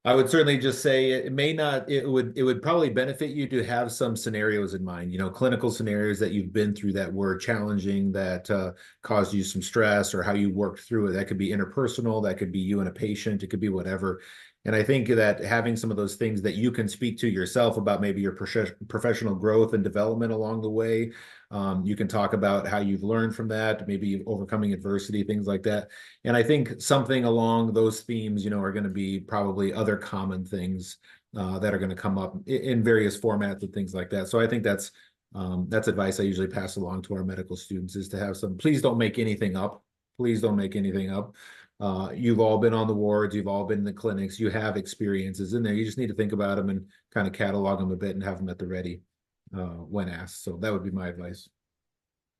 I would certainly just say it would probably benefit you to have some scenarios in mind, clinical scenarios that you've been through that were challenging, that caused you some stress, or how you worked through it. That could be interpersonal, that could be you and a patient, it could be whatever. And I think that having some of those things that you can speak to yourself about, maybe your professional growth and development along the way. You can talk about how you've learned from that, maybe overcoming adversity, things like that. And I think something along those themes, are going to be probably other common things that are going to come up in various formats and things like that. So I think that's advice I usually pass along to our medical students, is to have some. Please don't make anything up. Please don't make anything up. You've all been on the wards, you've all been in the clinics, you have experiences in there. You just need to think about them and kind of catalog them a bit and have them at the ready when asked. So that would be my advice.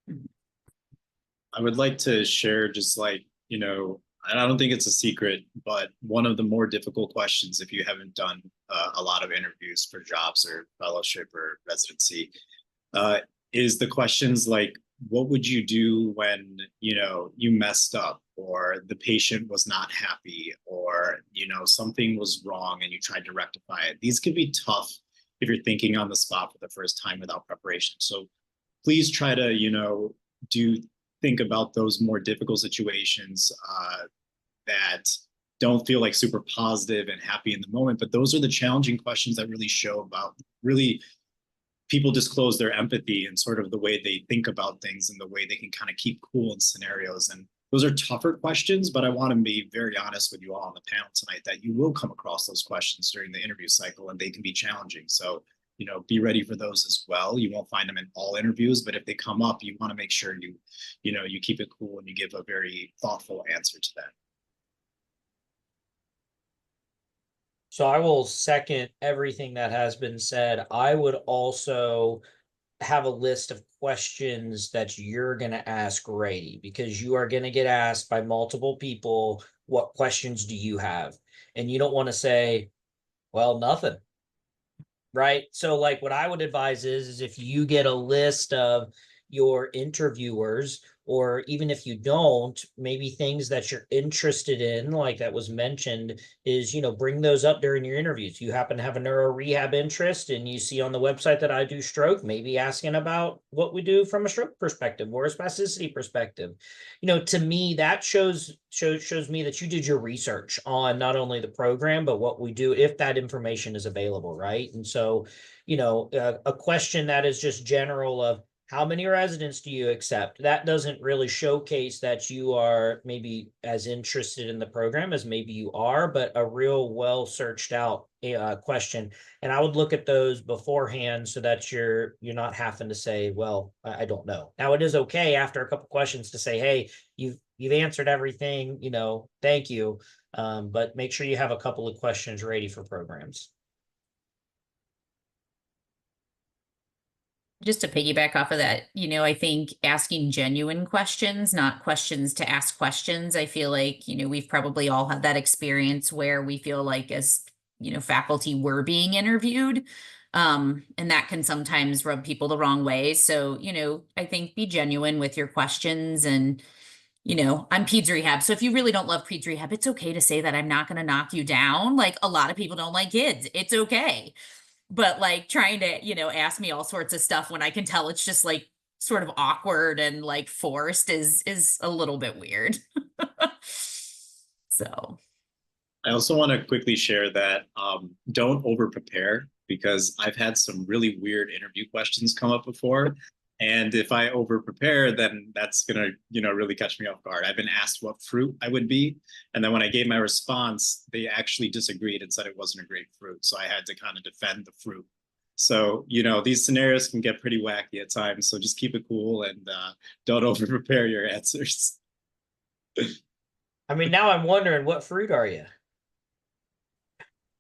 I would like to share just and I don't think it's a secret, but one of the more difficult questions, if you haven't done a lot of interviews for jobs or fellowship or residency, is the questions like, what would you do when, you messed up, or the patient was not happy, or, something was wrong and you tried to rectify it? These could be tough if you're thinking on the spot for the first time without preparation. So please try to, think about those more difficult situations that don't feel like super positive and happy in the moment. But those are the challenging questions that really show about people disclose their empathy and sort of the way they think about things and the way they can kind of keep cool in scenarios. And those are tougher questions, but I want to be very honest with you all on the panel tonight that you will come across those questions during the interview cycle, and they can be challenging. So, be ready for those as well. You won't find them in all interviews, but if they come up, you want to make sure you keep it cool and you give a very thoughtful answer to that. So I will second everything that has been said. I would also have a list of questions that you're going to ask Ray, because you are going to get asked by multiple people, what questions do you have? And you don't want to say, well, nothing. Right. So like what I would advise is if you get a list of your interviewers, or even if you don't, maybe things that you're interested in, like that was mentioned, is, bring those up during your interviews. You happen to have a neuro rehab interest and you see on the website that I do stroke, maybe asking about what we do from a stroke perspective or a spasticity perspective. To me, that shows me that you did your research on not only the program, but what we do, if that information is available. Right. And so, a question that is just general of, how many residents do you accept? That doesn't really showcase that you are maybe as interested in the program as maybe you are, but a real well searched out question. And I would look at those beforehand so that you're not having to say, well, I don't know. Now it is okay after a couple questions to say, hey, you've answered everything, thank you. But make sure you have a couple of questions ready for programs. Just to piggyback off of that, I think asking genuine questions, not questions to ask questions. I feel like, we've probably all had that experience where we feel like as, faculty we're being interviewed. And that can sometimes rub people the wrong way. So, I think be genuine with your questions and, I'm peds rehab. So if you really don't love peds rehab, it's okay to say that. I'm not going to knock you down. Like a lot of people don't like kids. It's okay. But like trying to, ask me all sorts of stuff when I can tell it's just like sort of awkward and like forced is a little bit weird. So I also want to quickly share that don't over prepare, because I've had some really weird interview questions come up before. And if I over prepare, then that's gonna, really catch me off guard. I've been asked what fruit I would be. And then when I gave my response, they actually disagreed and said it wasn't a grapefruit. So I had to kind of defend the fruit. So, these scenarios can get pretty wacky at times. So just keep it cool and don't over prepare your answers. I mean, now I'm wondering, what fruit are you?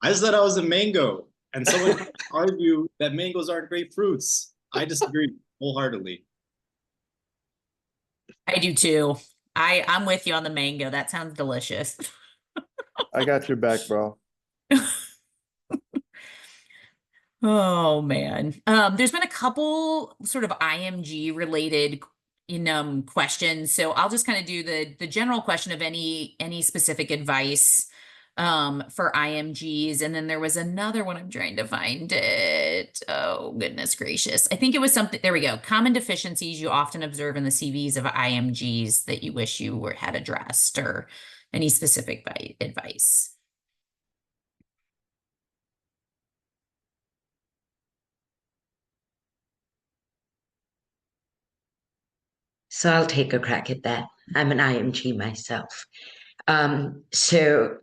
I said I was a mango, and someone argue that mangoes aren't grapefruits. I disagree wholeheartedly. I do too. I'm with you on the mango. That sounds delicious. I got your back, bro. Oh man. There's been a couple sort of IMG related questions. So I'll just kind of do the general question of any specific advice for IMGs. And then there was another one, I'm trying to find it. Oh goodness gracious. I think it was something, there we go. Common deficiencies you often observe in the CVs of IMGs that you wish you had addressed, or any specific advice. So I'll take a crack at that. I'm an IMG myself. So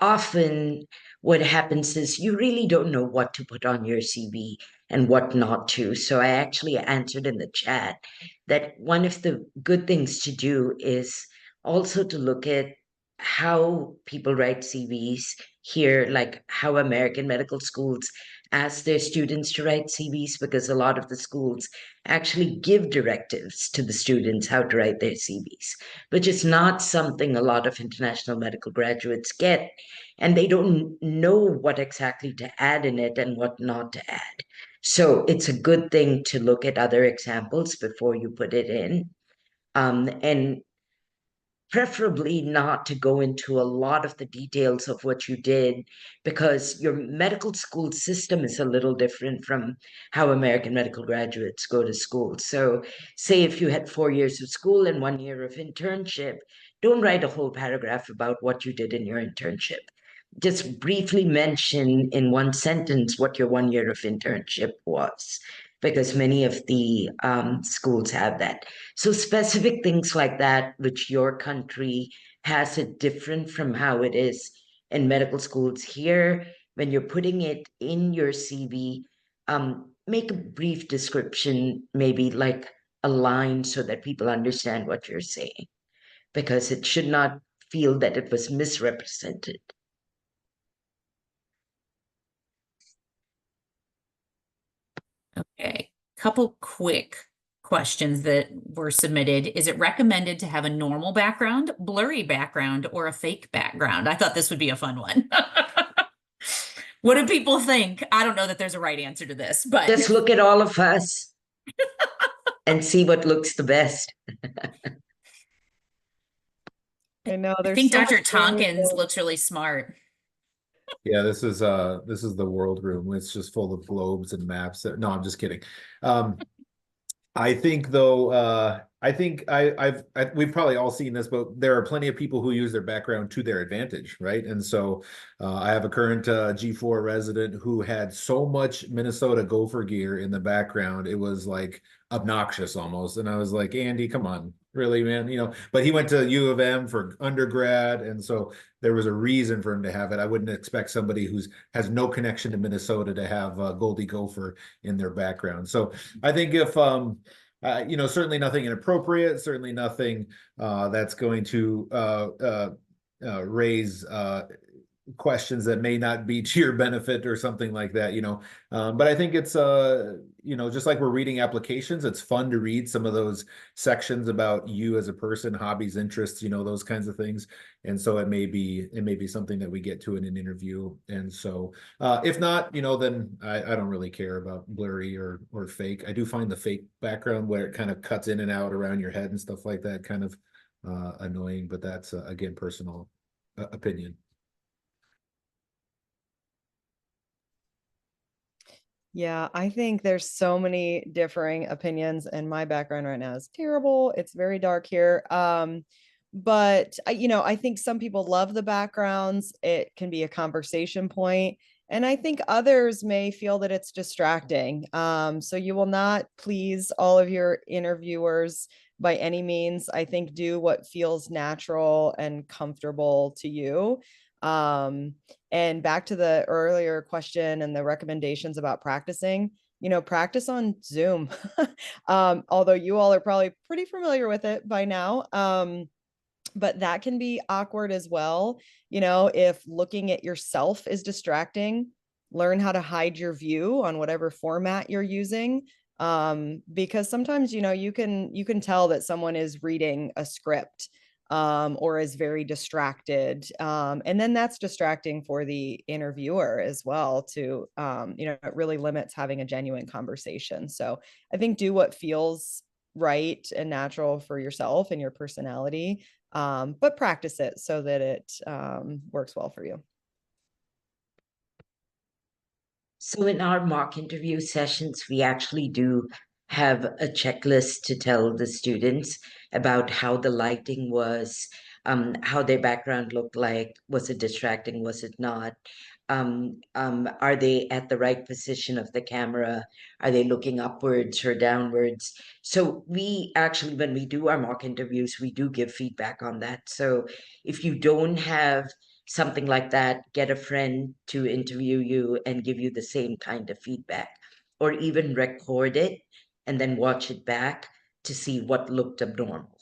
often what happens is you really don't know what to put on your CV and what not to. So I actually answered in the chat that one of the good things to do is also to look at how people write CVs here, like how American medical schools ask their students to write CVs, because a lot of the schools actually give directives to the students how to write their CVs, which is not something a lot of international medical graduates get, and they don't know what exactly to add in it and what not to add. So it's a good thing to look at other examples before you put it in. And preferably not to go into a lot of the details of what you did, because your medical school system is a little different from how American medical graduates go to school. So say if you had 4 years of school and 1 year of internship, don't write a whole paragraph about what you did in your internship. Just briefly mention in one sentence what your 1 year of internship was, because many of the schools have that. So specific things like that, which your country has it different from how it is in medical schools here, when you're putting it in your CV, make a brief description, maybe like a line, so that people understand what you're saying, because it should not feel that it was misrepresented. Okay, couple quick questions that were submitted. Is it recommended to have a normal background, blurry background, or a fake background? I thought this would be a fun one. What do people think? I don't know that there's a right answer to this, but just look at all of us and see what looks the best. I know I there's think so Dr. much Tompkins variable. looks really smart. Yeah, this is the world room. It's just full of globes and maps. No, I'm just kidding. I think though, we've probably all seen this, but there are plenty of people who use their background to their advantage, right? And so I have a current G4 resident who had so much Minnesota Gopher gear in the background, it was like obnoxious almost. And I was like, Andy, come on, really, man? But he went to U of M for undergrad, and so there was a reason for him to have it. I wouldn't expect somebody who's has no connection to Minnesota to have Goldie Gopher in their background. So I think if certainly nothing inappropriate, certainly nothing that's going to raise questions that may not be to your benefit or something like that, but I think it's just like we're reading applications, it's fun to read some of those sections about you as a person, hobbies, interests, those kinds of things. And so it may be something that we get to in an interview. And so if not, then I don't really care about blurry or fake. I do find the fake background where it kind of cuts in and out around your head and stuff like that kind of annoying, but that's again personal opinion. Yeah, I think there's so many differing opinions, and my background right now is terrible. It's very dark here. But I think some people love the backgrounds. It can be a conversation point, and I think others may feel that it's distracting. So you will not please all of your interviewers by any means. I think do what feels natural and comfortable to you. Um, and back to the earlier question and the recommendations about practicing, practice on Zoom. Although you all are probably pretty familiar with it by now. But that can be awkward as well. If looking at yourself is distracting, learn how to hide your view on whatever format you're using. Because sometimes, you can tell that someone is reading a script or is very distracted. And then that's distracting for the interviewer as well to, it really limits having a genuine conversation. So I think do what feels right and natural for yourself and your personality, but practice it so that it works well for you. So in our mock interview sessions, we actually do have a checklist to tell the students about how the lighting was, how their background looked like. Was it distracting? Was it not? Are they at the right position of the camera? Are they looking upwards or downwards? So we actually, when we do our mock interviews, we do give feedback on that. So if you don't have something like that, get a friend to interview you and give you the same kind of feedback, or even record it and then watch it back to see what looked abnormal.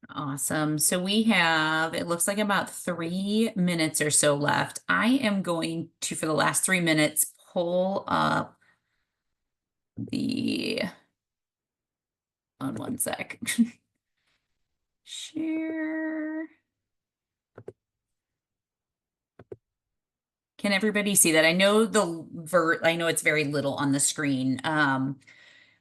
Awesome. So we have, it looks like about 3 minutes or so left. I am going to, for the last 3 minutes, pull up on one sec. Share. Can everybody see that? I know I know it's very little on the screen.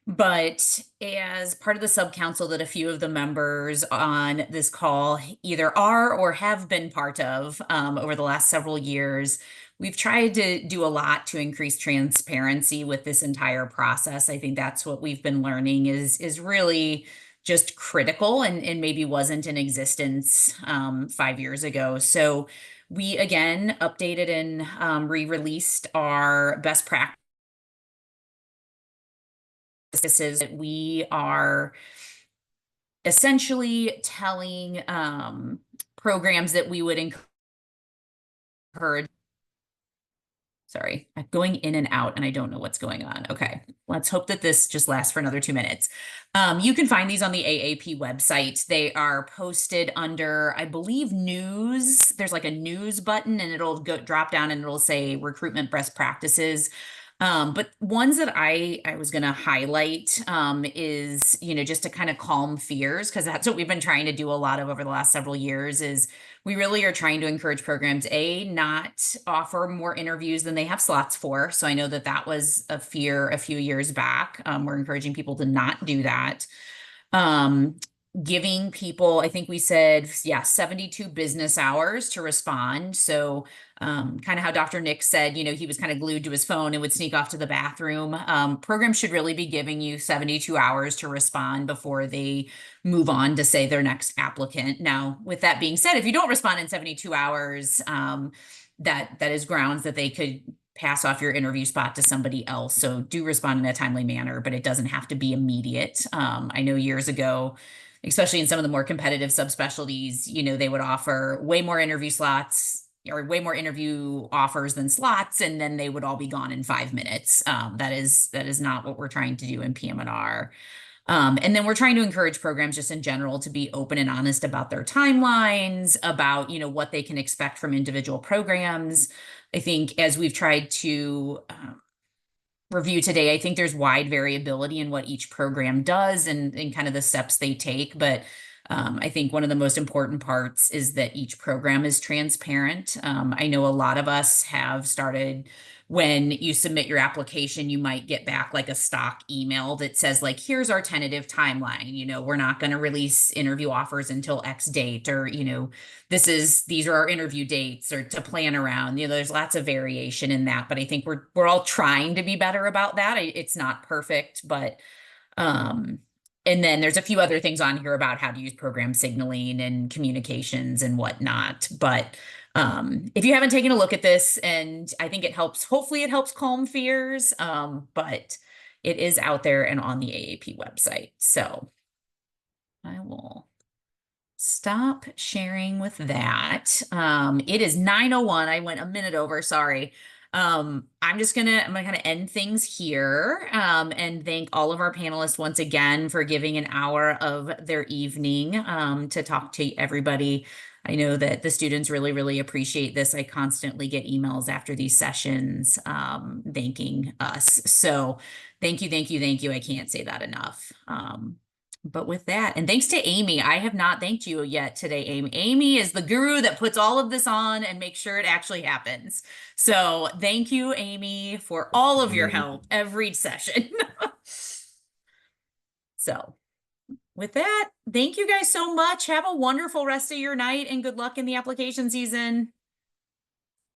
But as part of the sub-council that a few of the members on this call either are or have been part of over the last several years, we've tried to do a lot to increase transparency with this entire process. I think that's what we've been learning is really just critical and maybe wasn't in existence 5 years ago. So we again updated and re-released our best practices. That we are essentially telling programs that we would encourage. Sorry, I'm going in and out and I don't know what's going on. Okay, let's hope that this just lasts for another 2 minutes. You can find these on the AAP website. They are posted under, I believe, news. There's like a news button and it'll drop down and it'll say recruitment best practices. But ones that I was going to highlight is, just to kind of calm fears, because that's what we've been trying to do a lot of over the last several years is we really are trying to encourage programs, not offer more interviews than they have slots for. So I know that that was a fear a few years back. We're encouraging people to not do that. giving people, I think we said, yeah, 72 business hours to respond. So kind of how Dr. Nick said, he was kind of glued to his phone and would sneak off to the bathroom. Programs should really be giving you 72 hours to respond before they move on to say their next applicant. Now, with that being said, if you don't respond in 72 hours, that is grounds that they could pass off your interview spot to somebody else. So do respond in a timely manner, but it doesn't have to be immediate. I know years ago, especially in some of the more competitive subspecialties, they would offer way more interview slots or way more interview offers than slots, and then they would all be gone in 5 minutes. That is not what we're trying to do in PM&R. And then we're trying to encourage programs just in general to be open and honest about their timelines, about, what they can expect from individual programs. I think as we've tried to review today, I think there's wide variability in what each program does and kind of the steps they take. But I think one of the most important parts is that each program is transparent. I know a lot of us have started, when you submit your application, you might get back like a stock email that says like, here's our tentative timeline. We're not going to release interview offers until X date, or, these are our interview dates, or to plan around. There's lots of variation in that, but I think we're all trying to be better about that. It's not perfect, but and then there's a few other things on here about how to use program signaling and communications and whatnot. But if you haven't taken a look at this, and I think it helps, hopefully it helps calm fears, but it is out there and on the AAP website. So I will stop sharing with that. It is 9:01. I went a minute over, sorry. I'm gonna end things here, and thank all of our panelists once again for giving an hour of their evening, to talk to everybody. I know that the students really, really appreciate this. I constantly get emails after these sessions, thanking us. So thank you, thank you, thank you. I can't say that enough. But with that, and thanks to Amy, I have not thanked you yet today, Amy. Amy is the guru that puts all of this on and makes sure it actually happens. So thank you, Amy, for all of your help every session. So with that, thank you guys so much. Have a wonderful rest of your night and good luck in the application season.